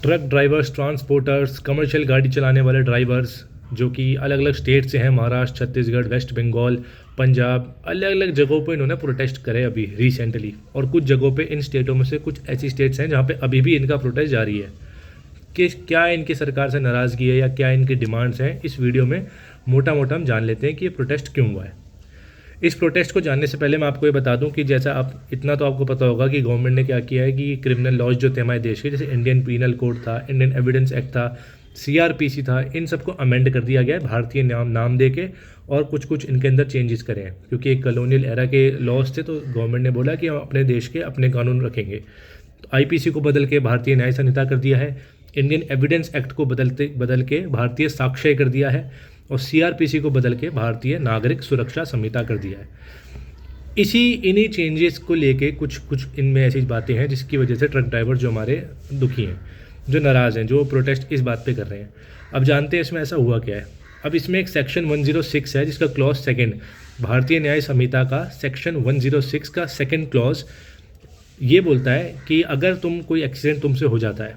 Truck drivers, transporters, commercial गाड़ी चलाने वाले ड्राइवर्स जो कि अलग अलग स्टेट से हैं, महाराष्ट्र, छत्तीसगढ़, वेस्ट बंगाल, पंजाब, अलग अलग जगहों पे इन्होंने प्रोटेस्ट करे अभी रिसेंटली। और कुछ जगहों पे इन स्टेटों में से कुछ ऐसी स्टेट्स हैं जहाँ पे अभी भी इनका प्रोटेस्ट जारी है। कि क्या इनकी सरकार से नाराज़गी है या क्या इनकी डिमांड्स हैं, इस वीडियो में मोटा मोटा हम जान लेते हैं कि ये प्रोटेस्ट क्यों हुआ है। इस प्रोटेस्ट को जानने से पहले मैं आपको ये बता दूं कि जैसा आप इतना तो आपको पता होगा कि गवर्नमेंट ने क्या किया है कि क्रिमिनल लॉज जो थे हमारे देश के, जैसे इंडियन पीनल कोड था, इंडियन एविडेंस एक्ट था, सीआरपीसी था, इन सबको अमेंड कर दिया गया है भारतीय नाम दे के, और कुछ कुछ इनके अंदर चेंजेस करे हैं क्योंकि एक कॉलोनियल एरा के लॉज थे। तो गवर्नमेंट ने बोला कि हम अपने देश के अपने कानून रखेंगे, तो आईपीसी को बदल के भारतीय न्याय संहिता कर दिया है, इंडियन एविडेंस एक्ट को बदल के भारतीय साक्ष्य कर दिया है, और सीआरपीसी को बदल के भारतीय नागरिक सुरक्षा संहिता कर दिया है। इन्हीं चेंजेस को लेके कुछ कुछ इनमें ऐसी बातें हैं जिसकी वजह से ट्रक ड्राइवर जो हमारे दुखी हैं, जो नाराज़ हैं, जो प्रोटेस्ट इस बात पे कर रहे हैं। अब जानते हैं इसमें ऐसा हुआ क्या है। अब इसमें एक सेक्शन 106 है जिसका क्लॉज सेकेंड, भारतीय न्याय संहिता का सेक्शन 106 का सेकेंड क्लॉज ये बोलता है कि अगर कोई एक्सीडेंट तुमसे हो जाता है,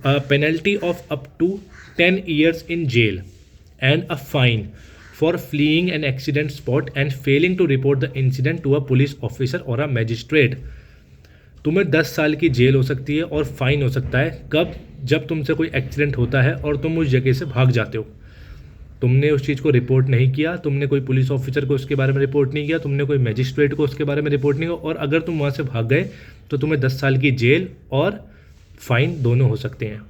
penalty of up to 10 years in jail and a fine for fleeing an accident spot and failing to report the incident to a police officer or a magistrate। तुम्हें 10 साल की जेल हो सकती है और फाइन हो सकता है। कब? जब तुमसे कोई एक्सीडेंट होता है और तुम उस जगह से भाग जाते हो, तुमने उस चीज़ को रिपोर्ट नहीं किया, तुमने कोई पुलिस ऑफिसर को उसके बारे में रिपोर्ट नहीं किया, तुमने कोई मजिस्ट्रेट को उसके बारे में रिपोर्ट नहीं किया, और अगर तुम वहाँ से भाग गए तो तुम्हें 10 साल की जेल और फाइन दोनों हो सकते हैं।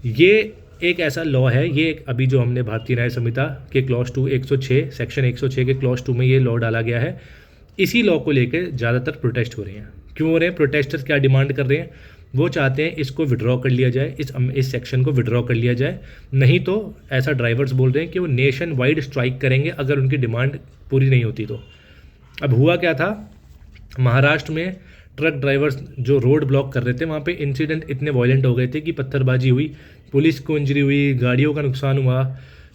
ये एक ऐसा लॉ है, ये एक अभी जो हमने भारतीय न्याय संहिता के क्लॉज 2 106 सेक्शन 106 के क्लॉज 2 में ये लॉ डाला गया है। इसी लॉ को लेकर ज़्यादातर प्रोटेस्ट हो रहे हैं। क्यों हो रहे हैं? प्रोटेस्टर्स क्या डिमांड कर रहे हैं? वो चाहते हैं इसको विड्रॉ कर लिया जाए, इस सेक्शन को विड्रॉ कर लिया जाए, नहीं तो ऐसा ड्राइवर्स बोल रहे हैं कि वो नेशन वाइड स्ट्राइक करेंगे अगर उनकी डिमांड पूरी नहीं होती तो। अब हुआ क्या था, महाराष्ट्र में ट्रक ड्राइवर्स जो रोड ब्लॉक कर रहे थे, वहाँ पे इंसिडेंट इतने वायलेंट हो गए थे कि पत्थरबाजी हुई, पुलिस को इंजरी हुई, गाड़ियों का नुकसान हुआ।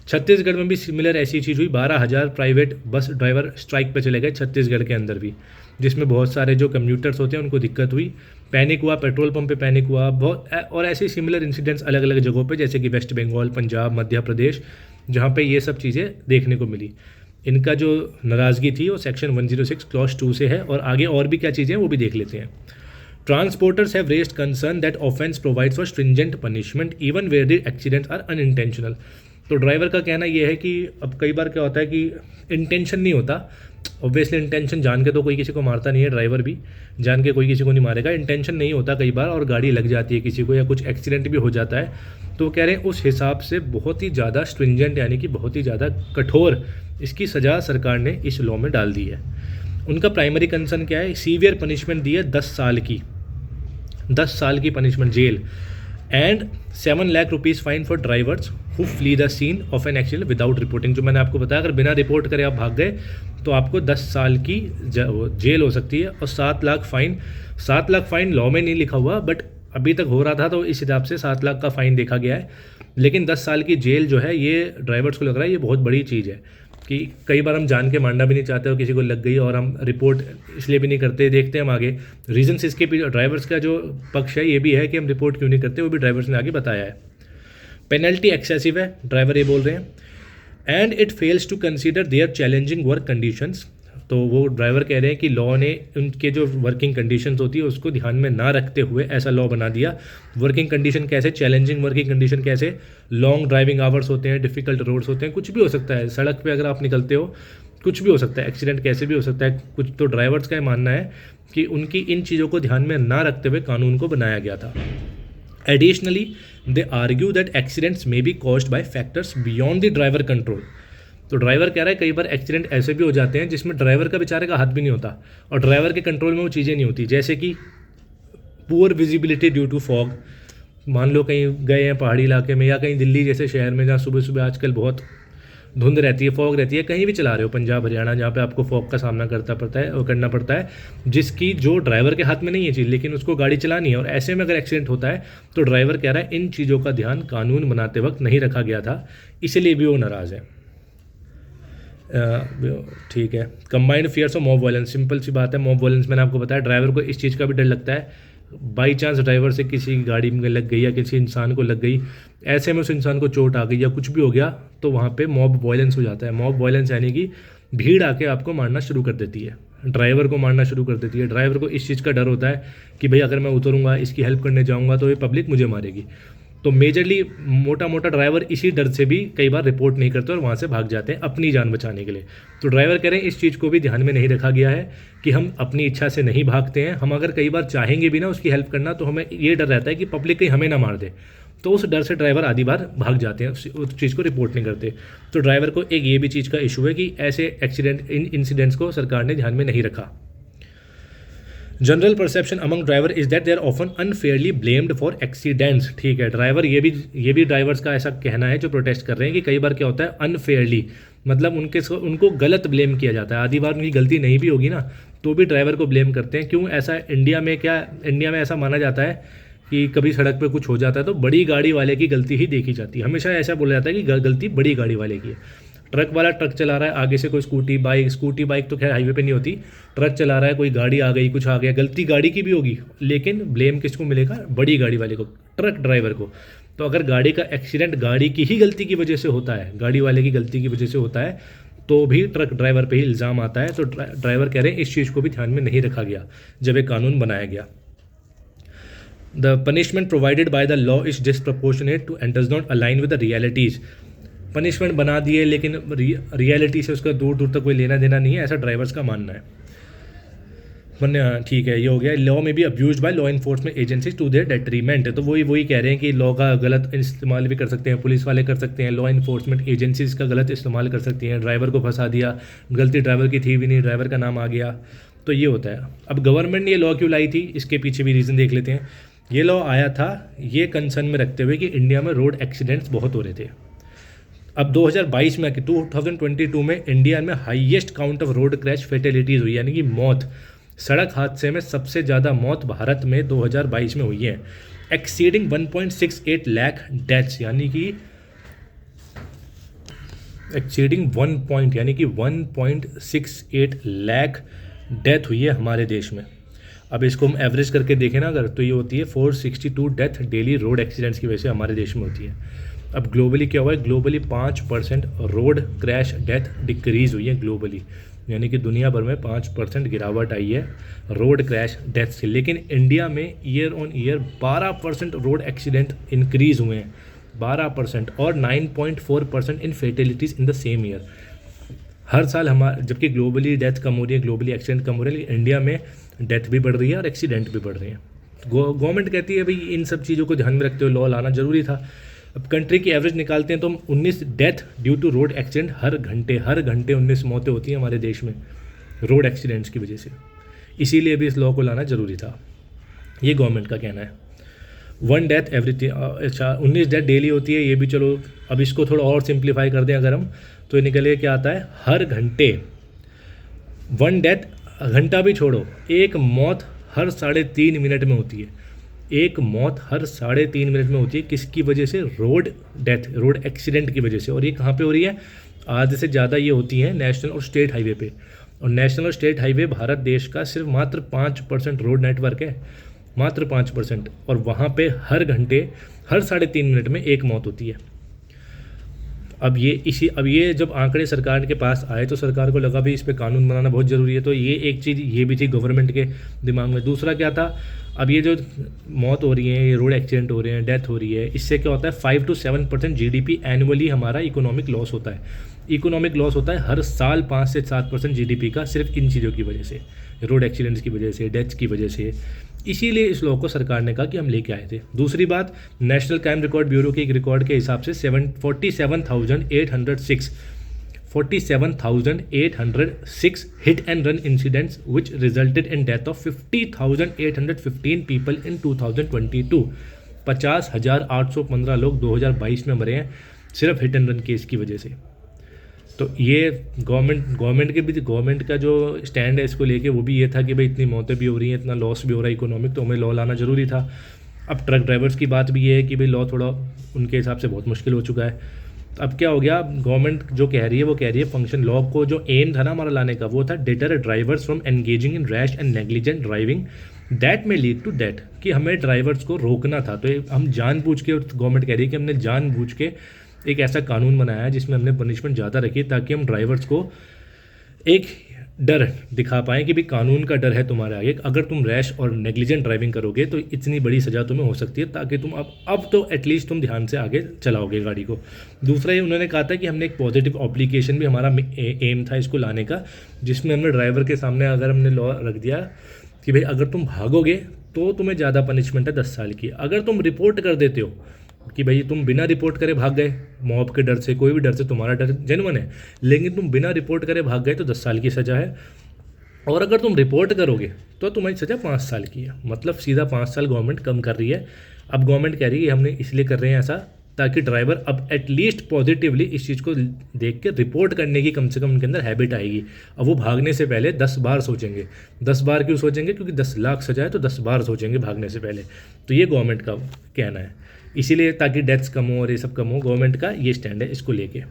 छत्तीसगढ़ में भी सिमिलर ऐसी चीज़ हुई, 12,000 प्राइवेट बस ड्राइवर स्ट्राइक पे चले गए छत्तीसगढ़ के अंदर भी, जिसमें बहुत सारे जो कम्यूटर्स होते हैं उनको दिक्कत हुई, पैनिक हुआ, पेट्रोल पंप पे पैनिक हुआ बहुत। और ऐसे सिमिलर इंसिडेंट्स अलग अलग जगहों पे, जैसे कि वेस्ट बंगाल, पंजाब, मध्य प्रदेश, जहाँ पे ये सब चीज़ें देखने को मिली। इनका जो नाराज़गी थी वो सेक्शन 106 क्लॉज 2 से है। और आगे और भी क्या चीज़ें हैं वो भी देख लेते हैं। Transporters have raised concern that offence provides for stringent punishment even where the accidents are unintentional. तो ड्राइवर का कहना ये है कि अब कई बार क्या होता है कि इंटेंशन नहीं होता, ऑब्वियसली इंटेंशन जान के तो कोई किसी को मारता नहीं है, ड्राइवर भी जान के कोई किसी को नहीं मारेगा, इंटेंशन नहीं होता कई बार, और गाड़ी लग जाती है किसी को या कुछ एक्सीडेंट भी हो जाता है। तो वो कह रहे हैं उस हिसाब से बहुत ही ज़्यादा स्ट्रिंजेंट यानी कि बहुत ही ज़्यादा कठोर इसकी सज़ा सरकार ने इस लॉ में डाल दी है। उनका प्राइमरी कंसर्न क्या है? सीवियर पनिशमेंट दी है 10 साल की, 10 साल की punishment jail, and 7 lakh rupees fine for drivers who flee the scene of an accident without reporting. जो मैंने आपको बताया, अगर बिना रिपोर्ट करे आप भाग गए तो आपको 10 साल की जेल हो सकती है और 7 lakh fine. 7 lakh fine law में नहीं लिखा हुआ, बट अभी तक हो रहा था तो इस हिसाब से 7 लाख का फ़ाइन देखा गया है। लेकिन 10 साल की जेल जो है ये ड्राइवर्स को लग रहा है ये बहुत बड़ी चीज़ है, कि कई बार हम जान के मारना भी नहीं चाहते और किसी को लग गई और हम रिपोर्ट इसलिए भी नहीं करते। देखते हैं हम आगे रीजंस इसके पीछे। ड्राइवर्स का जो पक्ष है ये भी है कि हम रिपोर्ट क्यों नहीं करते, वो भी ड्राइवर्स ने आगे बताया है। पेनल्टी एक्सेसिव है, ड्राइवर ये बोल रहे हैं, and it fails to consider their challenging work conditions. तो वो ड्राइवर कह रहे हैं कि लॉ ने उनके जो वर्किंग कंडीशंस होती है उसको ध्यान में ना रखते हुए ऐसा लॉ बना दिया। वर्किंग कंडीशन कैसे? चैलेंजिंग वर्किंग कंडीशन कैसे? लॉन्ग ड्राइविंग आवर्स होते हैं, डिफ़िकल्ट रोड्स होते हैं, कुछ भी हो सकता है। सड़क पे अगर आप निकलते हो कुछ भी हो सकता है, एक्सीडेंट कैसे भी हो सकता है कुछ। तो ड्राइवर्स का ये मानना है कि उनकी इन चीज़ों को ध्यान में ना रखते हुए कानून को बनाया गया था। Additionally they argue that accidents may be caused by factors beyond the driver control. तो ड्राइवर कह रहा है कई बार एक्सीडेंट ऐसे भी हो जाते हैं जिसमें ड्राइवर का बेचारे का हाथ भी नहीं होता और ड्राइवर के कंट्रोल में वो चीज़ें नहीं होती, जैसे कि poor visibility due to fog. मान लो कहीं गए हैं पहाड़ी इलाके में या कहीं दिल्ली जैसे शहर में जहाँ सुबह सुबह आजकल बहुत धुंध रहती है, फॉग रहती है, कहीं भी चला रहे हो पंजाब हरियाणा जहाँ पे आपको फॉग का सामना करना पड़ता है जिसकी जो ड्राइवर के हाथ में नहीं है चीज़, लेकिन उसको गाड़ी चलानी है। और ऐसे में अगर एक्सीडेंट होता है तो ड्राइवर कह रहा है इन चीज़ों का ध्यान कानून बनाते वक्त नहीं रखा गया था, इसलिए भी वो नाराज़ है। ठीक है। Combined fears of mob violence, simple सी बात है, मॉब वायलेंस मैंने आपको बताया ड्राइवर को इस चीज़ का भी डर लगता है बाई चांस ड्राइवर से किसी गाड़ी में लग गई या किसी इंसान को लग गई, ऐसे में उस इंसान को चोट आ गई या कुछ भी हो गया, तो वहाँ पे मॉब वायलेंस हो जाता है। मॉब वायलेंस यानी कि भीड़ आके आपको मारना शुरू कर देती है, ड्राइवर को मारना शुरू कर देती है। ड्राइवर को इस चीज़ का डर होता है कि भाई अगर मैं उतरूँगा, इसकी हेल्प करने जाऊँगा तो ये पब्लिक मुझे मारेगी। तो मेजरली मोटा मोटा ड्राइवर इसी डर से भी कई बार रिपोर्ट नहीं करते और वहाँ से भाग जाते हैं अपनी जान बचाने के लिए। तो ड्राइवर कह रहे हैं इस चीज़ को भी ध्यान में नहीं रखा गया है कि हम अपनी इच्छा से नहीं भागते हैं। हम अगर कई बार चाहेंगे भी ना उसकी हेल्प करना, तो हमें ये डर रहता है कि पब्लिक कहीं हमें ना मार दे, तो उस डर से ड्राइवर आधी बार भाग जाते हैं, उस चीज़ को रिपोर्ट नहीं करते। तो ड्राइवर को एक ये भी चीज़ का इशू है कि ऐसे एक्सीडेंट इंसिडेंट्स को सरकार ने ध्यान में नहीं रखा। General perception among driver is that they are often unfairly blamed for accidents. ठीक है, ड्राइवर ये भी ड्राइवर्स का ऐसा कहना है जो प्रोटेस्ट कर रहे हैं कि कई बार क्या होता है अनफेयरली, मतलब उनको गलत ब्लेम किया जाता है। आधी बार उनकी गलती नहीं भी होगी ना, तो भी ड्राइवर को ब्लेम करते हैं। क्यों ऐसा? इंडिया में ऐसा माना जाता है कि कभी सड़क पे कुछ हो जाता है तो बड़ी गाड़ी वाले की गलती ही देखी जाती है। हमेशा ऐसा बोला जाता है कि गलती बड़ी गाड़ी वाले की है। ट्रक वाला ट्रक चला रहा है, आगे से कोई स्कूटी बाइक तो खैर हाईवे पे नहीं होती, ट्रक चला रहा है, कोई गाड़ी आ गई, कुछ आ गया, गलती गाड़ी की भी होगी, लेकिन ब्लेम किसको मिलेगा? बड़ी गाड़ी वाले को, ट्रक ड्राइवर को। तो अगर गाड़ी का एक्सीडेंट गाड़ी की ही गलती की वजह से होता है, गाड़ी वाले की गलती की वजह से होता है, तो भी ट्रक ड्राइवर पे ही इल्ज़ाम आता है। तो ड्राइवर कह रहे हैं इस चीज़ को भी ध्यान में नहीं रखा गया जब एक कानून बनाया गया। The punishment provided by the law is disproportionate to and does not align with the realities. Punishment बना दिए लेकिन रियलिटी से उसका दूर दूर तक कोई लेना देना नहीं है, ऐसा ड्राइवर्स का मानना है। ठीक है, ये हो गया। लॉ में भी abuse by law enforcement agencies to their detriment. तो वही कह रहे हैं कि लॉ का गलत इस्तेमाल भी कर सकते हैं, पुलिस वाले कर सकते हैं, लॉ इन्फोर्समेंट एजेंसीज का गलत इस्तेमाल कर सकती हैं। ड्राइवर को फंसा दिया, गलती ड्राइवर की थी भी नहीं, ड्राइवर का नाम आ गया, तो ये होता है। अब गवर्नमेंट ने ये लॉ क्यों लाई थी, इसके पीछे भी रीज़न देख लेते हैं। ये लॉ आया था ये कंसर्न में रखते हुए कि इंडिया में रोड एक्सीडेंट्स बहुत हो रहे थे। अब 2022 में 2022 में इंडिया में highest count of road crash fatalities हुई, यानी कि मौत, सड़क हादसे में सबसे ज़्यादा मौत भारत में 2022 में हुई है, एक्सीडिंग 1.68 लाख डेथ्स, यानी कि एक्सीडिंग 1.68 लाख डेथ हुई है हमारे देश में। अब इसको हम एवरेज करके देखें ना अगर, तो ये होती है 462 डेथ डेली रोड एक्सीडेंट्स की वजह से हमारे देश में होती है। अब ग्लोबली क्या हुआ है? Globally 5% road crash death decrease हुई है ग्लोबली, यानी कि दुनिया भर में 5% गिरावट आई है रोड क्रैश डेथ से। लेकिन इंडिया में year on year 12% road accident increase हुए हैं, 12%, और 9.4% इन फेटेलिटीज़ इन द सेम ईयर। हर साल जबकि ग्लोबली डेथ कम हो रही है, ग्लोबली एक्सीडेंट कम हो रहे हैं, लेकिन इंडिया में डेथ भी बढ़ रही है और एक्सीडेंट भी बढ़ रहे हैं। गवर्नमेंट कहती है भाई इन सब चीज़ों को ध्यान में रखते हुए लॉ लाना ज़रूरी था। अब कंट्री की एवरेज निकालते हैं तो 19 death due to road accident, हर घंटे 19 मौतें होती हैं हमारे देश में रोड एक्सीडेंट्स की वजह से। इसीलिए भी इस लॉ को लाना ज़रूरी था, ये गवर्नमेंट का कहना है। 1 डेथ एवरी, अच्छा 19 डेथ डेली होती है, ये भी चलो अब इसको थोड़ा और सिंप्लीफाई कर दें अगर हम, तो ये निकले क्या आता है, हर घंटे 1 डेथ, घंटा भी छोड़ो, एक मौत हर 3.5 मिनट में होती है, एक मौत हर 3.5 मिनट में होती है। किसकी वजह से? रोड डेथ, रोड एक्सीडेंट की वजह से। और ये कहाँ पे हो रही है? आधे से ज़्यादा ये होती हैं नेशनल और स्टेट हाईवे पे, और नेशनल और स्टेट हाईवे भारत देश का सिर्फ मात्र 5% रोड नेटवर्क है, मात्र 5%, और वहाँ पे हर घंटे हर 3.5 मिनट में एक मौत होती है। अब ये जब आंकड़े सरकार के पास आए तो सरकार को लगा भी इस पे कानून बनाना बहुत ज़रूरी है, तो ये एक चीज़ ये भी थी गवर्नमेंट के दिमाग में। दूसरा क्या था, अब ये जो मौत हो रही है, ये रोड एक्सीडेंट हो रहे हैं, डेथ हो रही है, इससे क्या होता है 5 to 7% GDP एनुअली हमारा इकोनॉमिक लॉस होता है। इकोनॉमिक लॉस होता है हर साल 5 से 7% GDP का, सिर्फ इन चीज़ों की वजह से, रोड एक्सीडेंट्स की वजह से, डेथ्स की वजह से। इसीलिए इस लॉ को सरकार ने कहा कि हम लेके आए थे। दूसरी बात, नेशनल क्राइम रिकॉर्ड ब्यूरो के एक रिकॉर्ड के हिसाब से 47,806 hit and run incidents which resulted in death of 50,815 people in 2022। 50,815 लोग 2022 में मरे हैं सिर्फ हिट एंड रन केस की वजह से। तो ये गवर्नमेंट का जो स्टैंड है इसको लेके वो भी ये था कि भाई इतनी मौतें भी हो रही हैं, इतना लॉस भी हो रहा है इकोनॉमिक, तो हमें लॉ लाना ज़रूरी था। अब ट्रक ड्राइवर्स की बात भी ये है कि भाई लॉ थोड़ा उनके हिसाब से बहुत मुश्किल हो चुका है। अब क्या हो गया, गवर्नमेंट जो कह रही है वो कह रही है फंक्शन लॉ को जो एम था ना हमारा लाने का, वो था deter drivers from engaging in rash and negligent driving that में लीड टू दैट कि हमें ड्राइवर्स को रोकना था। तो हम जानबूझ के, गवर्नमेंट कह रही है कि हमने जानबूझ के एक ऐसा कानून बनाया है जिसमें हमने पनिशमेंट ज़्यादा रखी ताकि हम ड्राइवर्स को एक डर दिखा पाएँ कि भाई कानून का डर है तुम्हारे आगे, अगर तुम रैश और नेग्लिजेंट ड्राइविंग करोगे तो इतनी बड़ी सज़ा तुम्हें हो सकती है, ताकि तुम अब तो एटलीस्ट तुम ध्यान से आगे चलाओगे गाड़ी को। दूसरा ये उन्होंने कहा था कि हमने एक पॉजिटिव ऑब्लिगेशन भी, हमारा एम था इसको लाने का, जिसमें हमने ड्राइवर के सामने अगर हमने लॉ रख दिया कि भाई अगर तुम भागोगे तो तुम्हें ज़्यादा पनिशमेंट है 10 साल की, अगर तुम रिपोर्ट कर देते हो कि भाई तुम बिना रिपोर्ट करे भाग गए, मॉब के डर से, कोई भी डर से, तुम्हारा डर जेन्युइन है, लेकिन तुम बिना रिपोर्ट करे भाग गए तो 10 साल की सज़ा है, और अगर तुम रिपोर्ट करोगे तो तुम्हारी सज़ा 5 साल की है। मतलब सीधा 5 साल गवर्नमेंट कम कर रही है। अब गवर्नमेंट कह रही है हमने इसलिए कर रहे हैं ऐसा ताकि ड्राइवर अब एटलीस्ट पॉजिटिवली इस चीज़ को देख के रिपोर्ट करने की कम से कम उनके अंदर हैबिट आएगी। अब वो भागने से पहले 10 बार सोचेंगे। 10 बार क्यों सोचेंगे? क्योंकि 10 लाख सजा है तो 10 बार सोचेंगे भागने से पहले। तो ये गवर्नमेंट का कहना है, इसीलिए ताकि डेथ्स कम हो और ये सब कम हो, गवर्नमेंट का ये स्टैंड है इसको लेके।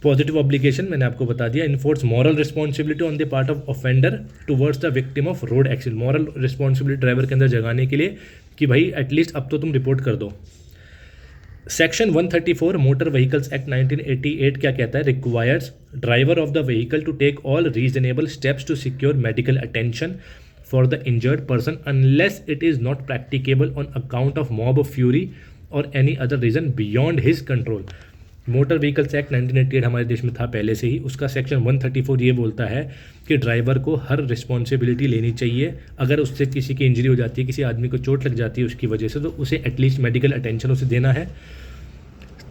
पॉजिटिव ऑब्लिगेशन मैंने आपको बता दिया। Enforce moral responsibility on the part of offender towards the victim of road accident. Moral responsibility driver के अंदर जगाने के लिए कि भाई एटलीस्ट अब तो तुम रिपोर्ट कर दो। सेक्शन 134 मोटर व्हीकल्स एक्ट 1988 क्या कहता है? Requires driver of the vehicle to take all reasonable steps to secure medical attention for the injured person unless it is not practicable on account of mob of fury और any other reason beyond his control. Motor vehicles act 1988 हमारे देश में था पहले से ही। उसका section 134 ये बोलता है कि ड्राइवर को हर रिस्पॉन्सिबिलिटी लेनी चाहिए। अगर उससे किसी की इंजरी हो जाती है, किसी आदमी को चोट लग जाती है उसकी वजह से, तो उसे एटलीस्ट मेडिकल अटेंशन उसे देना है।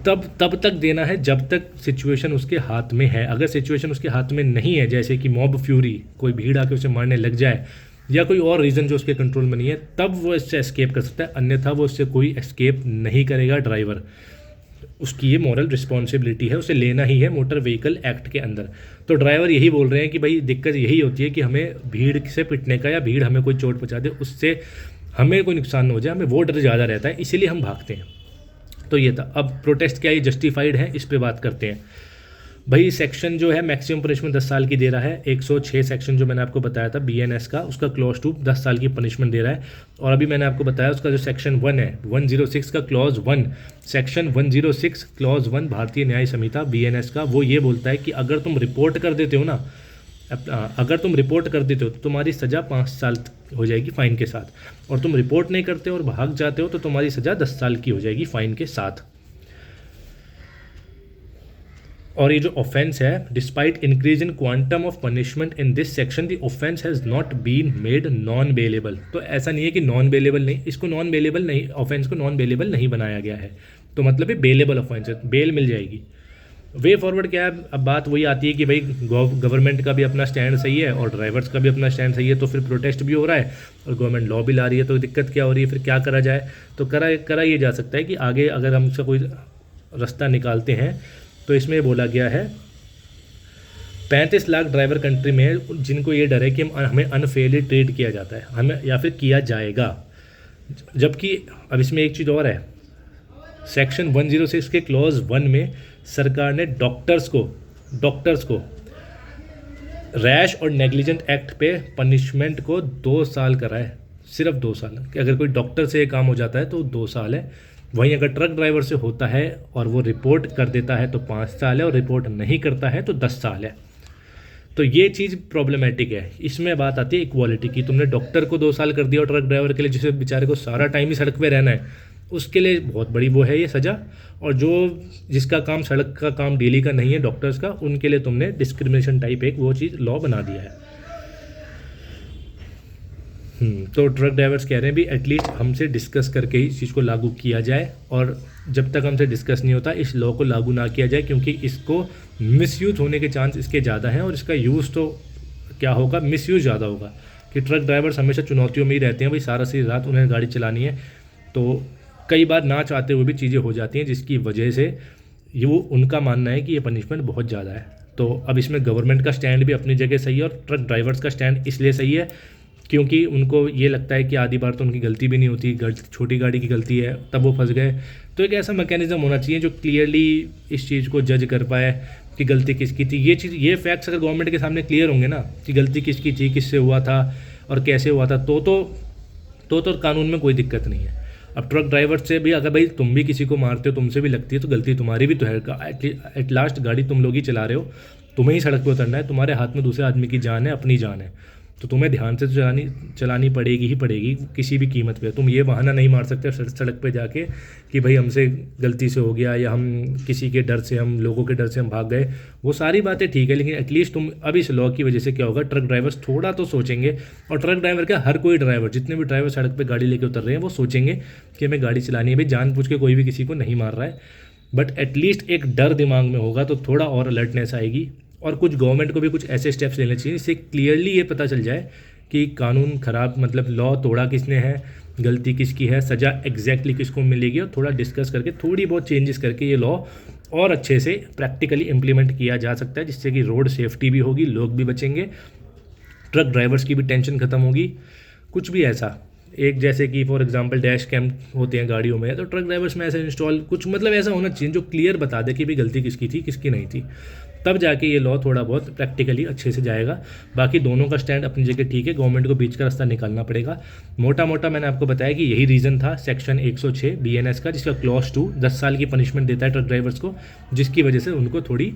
तब तक देना है जब तक सिचुएशन उसके हाथ में है। अगर सिचुएशन उसके हाथ में नहीं है, जैसे कि मॉब फ्यूरी, कोई भीड़ आके उसे मारने लग जाए या कोई और रीज़न जो उसके कंट्रोल में नहीं है, तब वो इससे एस्केप कर सकता है, अन्यथा वो इससे कोई एस्केप नहीं करेगा ड्राइवर। उसकी ये मॉरल रिस्पॉन्सिबिलिटी है, उसे लेना ही है मोटर व्हीकल एक्ट के अंदर। तो ड्राइवर यही बोल रहे हैं कि भाई दिक्कत यही होती है कि हमें भीड़ से पिटने का, या भीड़ हमें कोई चोट पहुंचा दे उससे हमें कोई नुकसान न हो जाए, हमें वो डर ज़्यादा रहता है, इसीलिए हम भागते हैं। तो ये था। अब प्रोटेस्ट क्या ये जस्टिफाइड है, इस पर बात करते हैं। भाई सेक्शन जो है मैक्सिमम पनिशमेंट 10 साल की दे रहा है। 106 सेक्शन जो मैंने आपको बताया था BNS का, उसका क्लॉज 2 10 साल की पनिशमेंट दे रहा है। और अभी मैंने आपको बताया उसका जो सेक्शन 1 है 106 का क्लॉज 1, सेक्शन 106 क्लॉज 1 भारतीय न्याय संहिता BNS का, वो ये बोलता है कि अगर तुम रिपोर्ट कर देते हो ना, अगर तुम रिपोर्ट कर देते हो तो तुम्हारी सज़ा 5 साल हो जाएगी फ़ाइन के साथ, और तुम रिपोर्ट नहीं करते और भाग जाते हो तो तुम्हारी सज़ा 10 साल की हो जाएगी फ़ाइन के साथ। और ये जो ऑफेंस है, despite increase in quantum of punishment in this section the offence has not been made non bailable. तो ऐसा नहीं है कि नॉन बेलेबल नहीं, इसको नॉन बेलेबल नहीं, ऑफेंस को नॉन बेलेबल नहीं बनाया गया है। तो मतलब ये बेलेबल ऑफेंस है, बेल मिल जाएगी। वे फॉरवर्ड क्या है? अब बात वही आती है कि भाई गवर्नमेंट का भी अपना स्टैंड सही है और ड्राइवर्स का भी अपना स्टैंड सही है, तो फिर प्रोटेस्ट भी हो रहा है और गवर्नमेंट लॉ भी ला रही है, तो दिक्कत क्या हो रही है? फिर क्या करा जाए? तो करा ये जा सकता है कि आगे अगर हम इसका कोई रास्ता निकालते हैं तो इसमें बोला गया है 35 लाख ड्राइवर कंट्री में है जिनको ये डर है कि हमें अनफेयरली ट्रीट किया जाता है, हमें या फिर किया जाएगा। जबकि अब इसमें एक चीज़ और है, सेक्शन 106 के क्लॉज 1 में सरकार ने डॉक्टर्स को रैश और नेग्लिजेंट एक्ट पे पनिशमेंट को 2 साल करा है, सिर्फ 2 साल। कि अगर कोई डॉक्टर से ये काम हो जाता है तो 2 साल है। वहीं अगर ट्रक ड्राइवर से होता है और वो रिपोर्ट कर देता है तो 5 साल है, और रिपोर्ट नहीं करता है तो 10 साल है। तो ये चीज़ प्रॉब्लमेटिक है। इसमें बात आती है इक्वालिटी की। तुमने डॉक्टर को 2 साल कर दिया और ट्रक ड्राइवर के लिए, जिसे बेचारे को सारा टाइम ही सड़क पे रहना है, उसके लिए बहुत बड़ी वो है ये सज़ा। और जिसका काम सड़क का काम डेली का नहीं है, डॉक्टर्स का, उनके लिए तुमने डिस्क्रिमिनेशन टाइप एक वो चीज़ लॉ बना दिया है। तो ट्रक ड्राइवर्स कह रहे हैं भी एटलीस्ट हमसे डिस्कस करके ही इस चीज़ को लागू किया जाए, और जब तक हमसे डिस्कस नहीं होता इस लॉ को लागू ना किया जाए, क्योंकि इसको मिसयूज होने के चांस इसके ज़्यादा हैं। और इसका यूज़ तो क्या होगा, मिसयूज ज़्यादा होगा। कि ट्रक ड्राइवर्स हमेशा चुनौतियों में ही रहते हैं, भाई सारा सी रात उन्हें गाड़ी चलानी है, तो कई बार ना चाहते हुए भी चीज़ें हो जाती हैं, जिसकी वजह से ये वो उनका मानना है कि ये पनिशमेंट बहुत ज़्यादा है। तो अब इसमें गवर्नमेंट का स्टैंड भी अपनी जगह सही है, और ट्रक ड्राइवर्स का स्टैंड इसलिए सही है क्योंकि उनको ये लगता है कि आधी बार तो उनकी गलती भी नहीं होती, छोटी गाड़ी की गलती है, तब वो फंस गए। तो एक ऐसा मैकेनिज्म होना चाहिए जो क्लियरली इस चीज़ को जज कर पाए कि गलती किसकी थी। ये फैक्ट्स अगर गवर्नमेंट के सामने क्लियर होंगे ना कि गलती किसकी थी, किससे हुआ था, और कैसे हुआ था, तो कानून में कोई दिक्कत नहीं है। अब ट्रक ड्राइवर से भी अगर भाई तुम भी किसी को मारते हो, तुमसे भी लगती है, तो गलती तुम्हारी भी तो है। एट लास्ट गाड़ी तुम लोग ही चला रहे हो, तुम्हें ही सड़क पे उतरना है, तुम्हारे हाथ में दूसरे आदमी की जान है, अपनी जान है, तो तुम्हें ध्यान से चलानी पड़ेगी ही पड़ेगी किसी भी कीमत पे। तुम ये बहाना नहीं मार सकते सड़क पे जाके कि भाई हमसे गलती से हो गया, या हम किसी के डर से, हम लोगों के डर से हम भाग गए। वो सारी बातें ठीक है, लेकिन एटलीस्ट तुम अब इस लॉ की वजह से क्या होगा, ट्रक ड्राइवर्स थोड़ा तो सोचेंगे। और ट्रक ड्राइवर क्या, हर कोई ड्राइवर, जितने भी ड्राइवर सड़क पर गाड़ी लेके उतर रहे हैं, वो सोचेंगे कि हमें गाड़ी चलानी है। भाई जानबूझ के कोई भी किसी को नहीं मार रहा है, बट एटलीस्ट एक डर दिमाग में होगा तो थोड़ा और अलर्टनेस आएगी। और कुछ गवर्नमेंट को भी कुछ ऐसे स्टेप्स लेने चाहिए जिससे क्लियरली ये पता चल जाए कि कानून ख़राब, मतलब लॉ तोड़ा किसने है, गलती किसकी है, सज़ा एग्जैक्टली किसको मिलेगी, और थोड़ा डिस्कस करके थोड़ी बहुत चेंजेस करके ये लॉ और अच्छे से प्रैक्टिकली इम्प्लीमेंट किया जा सकता है, जिससे कि रोड सेफ्टी भी होगी, लोग भी बचेंगे, ट्रक ड्राइवर्स की भी टेंशन ख़त्म होगी। कुछ भी ऐसा एक, जैसे कि फॉर एग्जांपल डैश कैम होते हैं गाड़ियों में, तो ट्रक ड्राइवर्स में ऐसा इंस्टॉल कुछ, मतलब ऐसा होना चाहिए जो क्लियर बता दे कि भाई गलती किसकी थी किसकी नहीं थी। तब जाके ये लॉ थोड़ा बहुत प्रैक्टिकली अच्छे से जाएगा। बाकी दोनों का स्टैंड अपनी जगह ठीक है, गवर्नमेंट को बीच का रास्ता निकालना पड़ेगा। मोटा मोटा मैंने आपको बताया कि यही रीज़न था सेक्शन 106 BNS का, जिसका क्लॉज 2 10 साल की पनिशमेंट देता है ट्रक ड्राइवर्स को, जिसकी वजह से उनको थोड़ी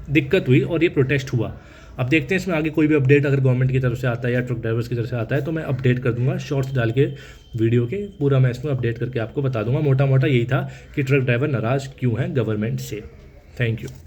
दिक्कत हुई और ये प्रोटेस्ट हुआ। अब देखते हैं इसमें आगे कोई भी अपडेट अगर गवर्नमेंट की तरफ से आता है या ट्रक ड्राइवर्स की तरफ से आता है तो मैं अपडेट कर दूंगा, शॉर्ट्स डाल के वीडियो के पूरा मैं इसमें अपडेट करके आपको बता दूंगा। मोटा मोटा यही था कि ट्रक ड्राइवर नाराज़ क्यों हैं गवर्नमेंट से। Thank you.